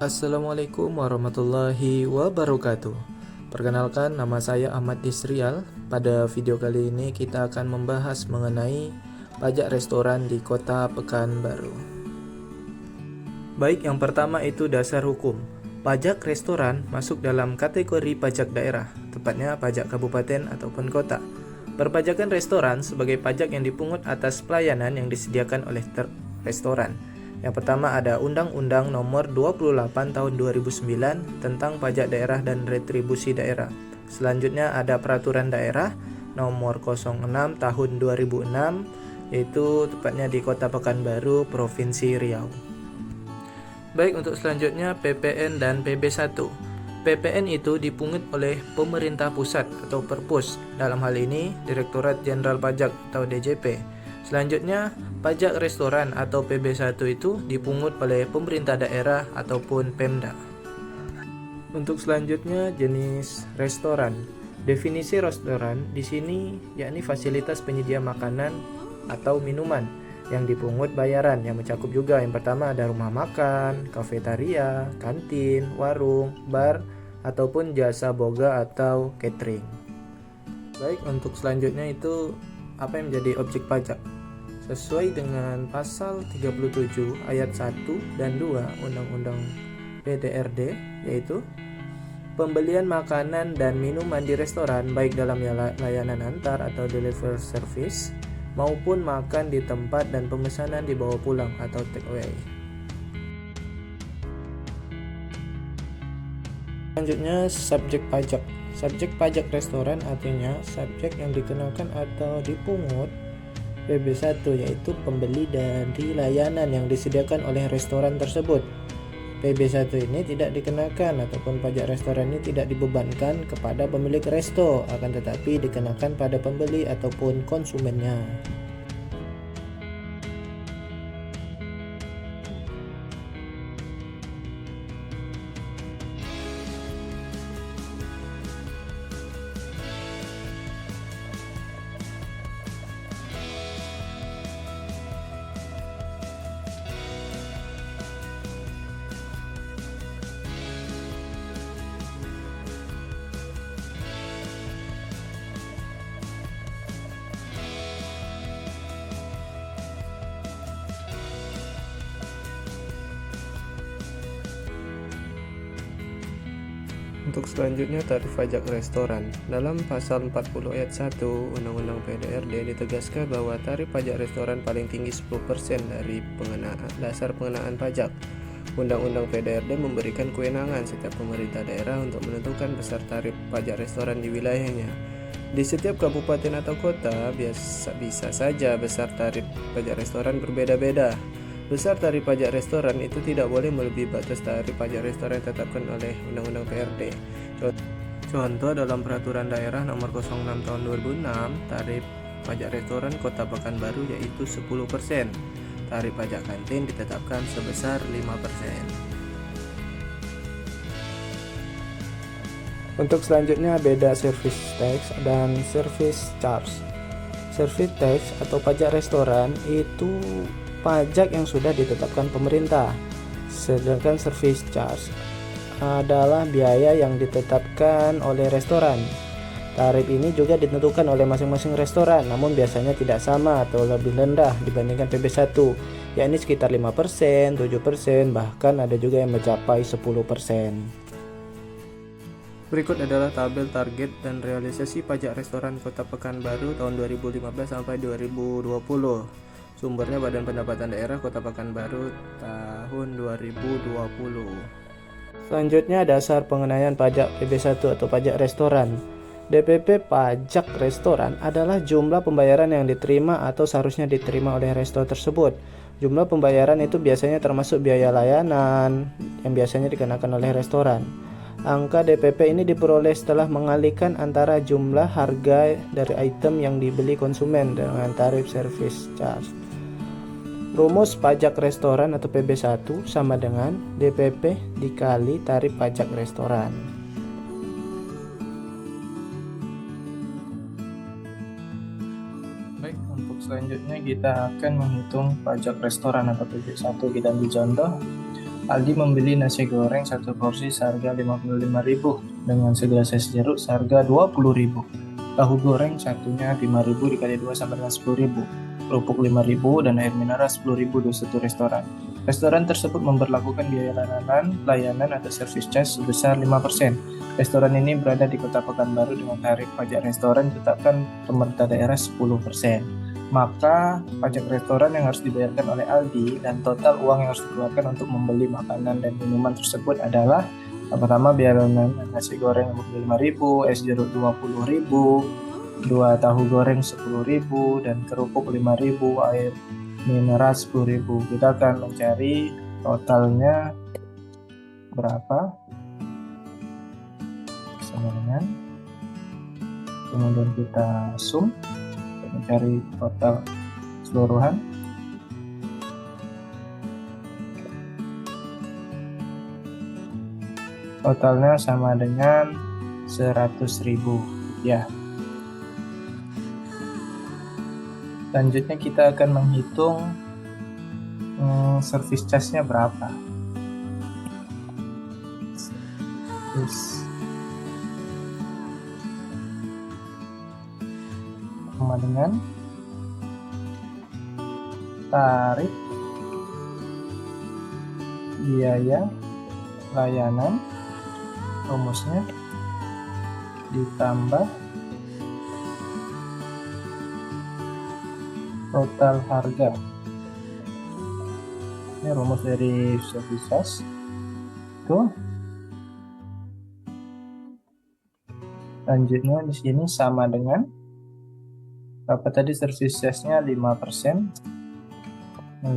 Assalamualaikum warahmatullahi wabarakatuh. Perkenalkan, nama saya Ahmad Isrial. Pada video kali ini kita akan membahas mengenai pajak restoran di Kota Pekanbaru. Baik, yang pertama itu dasar hukum. Pajak restoran masuk dalam kategori pajak daerah, tepatnya pajak kabupaten ataupun kota. Perpajakan restoran sebagai pajak yang dipungut atas pelayanan yang disediakan oleh restoran. Yang pertama ada Undang-Undang Nomor 28 Tahun 2009 tentang Pajak Daerah dan Retribusi Daerah. Selanjutnya ada Peraturan Daerah Nomor 06 Tahun 2006, yaitu tepatnya di Kota Pekanbaru, Provinsi Riau. Baik, untuk selanjutnya PPN dan PB1. PPN itu dipungut oleh pemerintah pusat atau Perpus, dalam hal ini Direktorat Jenderal Pajak atau DJP. Selanjutnya, pajak restoran atau PB1 itu dipungut oleh pemerintah daerah ataupun Pemda. Untuk selanjutnya, jenis restoran. Definisi restoran di sini yakni fasilitas penyedia makanan atau minuman yang dipungut bayaran yang mencakup juga yang pertama ada rumah makan, kafetaria, kantin, warung, bar, ataupun jasa boga atau catering. Baik, untuk selanjutnya itu apa yang menjadi objek pajak? Sesuai dengan pasal 37 ayat 1 dan 2 Undang-Undang PDRD, yaitu pembelian makanan dan minuman di restoran baik dalam layanan antar atau delivery service maupun makan di tempat dan pemesanan dibawa pulang atau take away. Selanjutnya, subjek pajak. Subjek pajak restoran artinya subjek yang dikenakan atau dipungut PB1, yaitu pembeli dari layanan yang disediakan oleh restoran tersebut. PB1 ini tidak dikenakan ataupun pajak restoran ini tidak dibebankan kepada pemilik resto, akan tetapi dikenakan pada pembeli ataupun konsumennya. Untuk selanjutnya, tarif pajak restoran. Dalam pasal 40 ayat 1 Undang-Undang PDRD ditegaskan bahwa tarif pajak restoran paling tinggi 10% dari dasar pengenaan pajak. Undang-Undang PDRD memberikan kewenangan setiap pemerintah daerah untuk menentukan besar tarif pajak restoran di wilayahnya. Di setiap kabupaten atau kota bisa saja besar tarif pajak restoran berbeda-beda. Besar tarif pajak restoran itu tidak boleh melebihi batas tarif pajak restoran yang ditetapkan oleh Undang-Undang PRD. Contoh dalam Peraturan Daerah Nomor 06 Tahun 2006, tarif pajak restoran Kota Pekanbaru yaitu 10%. Tarif pajak kantin ditetapkan sebesar 5%. Untuk selanjutnya beda service tax dan service charge. Service tax atau pajak restoran itu pajak yang sudah ditetapkan pemerintah, sedangkan service charge adalah biaya yang ditetapkan oleh restoran. Tarif ini juga ditentukan oleh masing-masing restoran, namun biasanya tidak sama atau lebih rendah dibandingkan PB1, yakni sekitar 5%, 7%, bahkan ada juga yang mencapai 10%. Berikut adalah tabel target dan realisasi pajak restoran Kota Pekanbaru tahun 2015 sampai 2020. Sumbernya Badan Pendapatan Daerah Kota Pekanbaru tahun 2020. Selanjutnya, dasar pengenaian pajak PB1 atau pajak restoran. DPP pajak restoran adalah jumlah pembayaran yang diterima atau seharusnya diterima oleh resto tersebut. Jumlah pembayaran itu biasanya termasuk biaya layanan yang biasanya dikenakan oleh restoran. Angka DPP ini diperoleh setelah mengalihkan antara jumlah harga dari item yang dibeli konsumen dengan tarif service charge. Rumus pajak restoran atau PB1 sama dengan DPP dikali tarif pajak restoran. Baik, untuk selanjutnya kita akan menghitung pajak restoran atau PB1. Kita ambil contoh. Aldi membeli nasi goreng satu porsi seharga 55.000 dengan segelas es jeruk seharga 20.000. Tahu goreng satunya 5.000 dikali 2 sama dengan 10.000. Kerupuk 5.000 dan air mineral 10.000 di satu restoran. Restoran tersebut memberlakukan biaya pelayanan atau service charge sebesar 5%. Restoran ini berada di Kota Pekanbaru dengan tarif pajak restoran ditetapkan pemerintah daerah 10%. Maka pajak restoran yang harus dibayarkan oleh Aldi dan total uang yang harus dikeluarkan untuk membeli makanan dan minuman tersebut adalah pertama biaya nasi goreng 5.000, es jeruk 20.000, 2 tahu goreng 10.000 dan kerupuk 5.000, air mineral 10.000. Kita akan mencari totalnya berapa sama dengan, kemudian kita sum mencari total keseluruhan. Totalnya sama dengan 100.000 ya. Selanjutnya kita akan menghitung service charge-nya berapa. Sama dengan tarif biaya layanan rumusnya ditambah total harga. Ini rumus dari service charge. Tuh. Selanjutnya di sini sama dengan berapa tadi service charge-nya 5%. 5%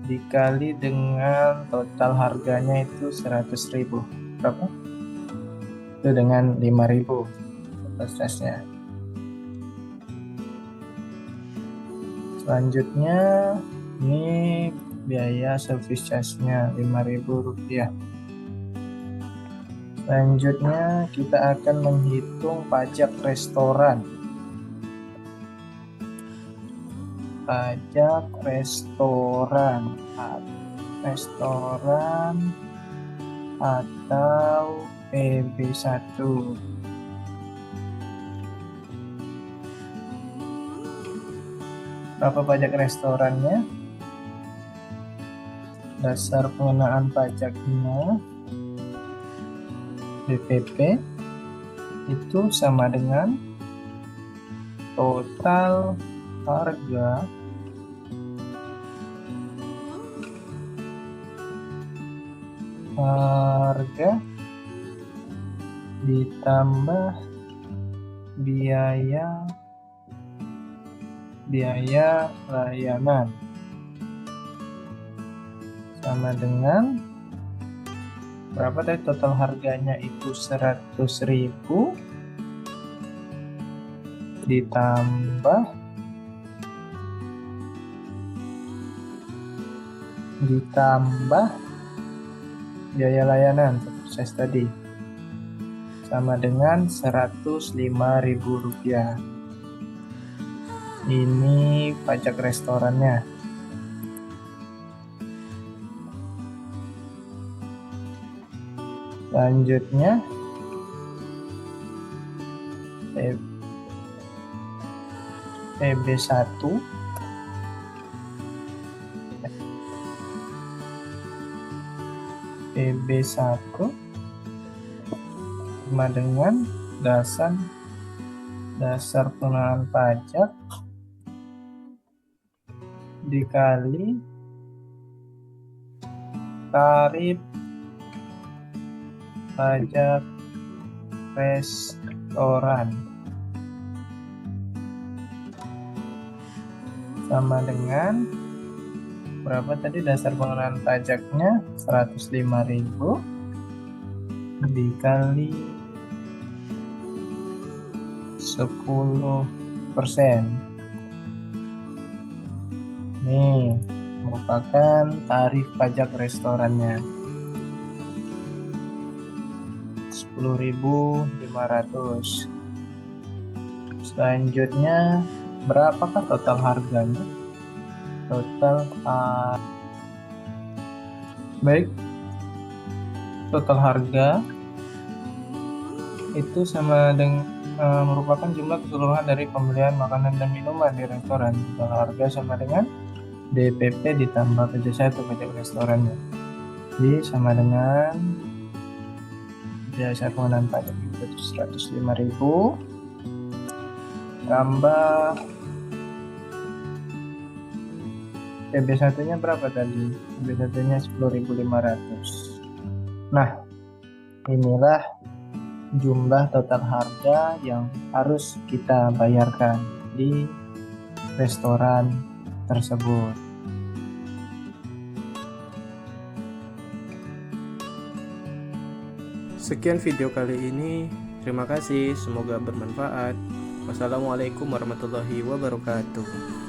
dikali dengan total harganya itu 100.000. Berapa? Itu dengan 5.000 prosesnya. Selanjutnya ini biaya service charge-nya 5.000 rupiah. Selanjutnya kita akan menghitung pajak restoran. Pajak restoran atau PB1. Berapa pajak restorannya? Dasar pengenaan pajaknya BPP itu sama dengan total harga ditambah biaya layanan sama dengan berapa tadi total harganya itu 100.000 ditambah biaya layanan proses tadi sama dengan 105.000 rupiah. Ini pajak restorannya. Selanjutnya PB1 sama dengan dasar pengenaan pajak dikali tarif pajak restoran sama dengan berapa tadi dasar pengenaan pajaknya 105.000 dikali 10%. Nih merupakan tarif pajak restorannya 10.500. Selanjutnya Berapakah total harganya? Baik, total harga itu sama dengan merupakan jumlah keseluruhan dari pembelian makanan dan minuman di restoran. Total harga sama dengan DPP ditambah PJ1 pajak restorannya. Jadi sama dengan biaya pengenaan pajak itu 105.000 tambah PB1-nya berapa tadi? PB1-nya 10.500. Nah, inilah jumlah total harga yang harus kita bayarkan di restoran tersebut. Sekian video kali ini. Terima kasih, semoga bermanfaat. Wassalamualaikum warahmatullahi wabarakatuh.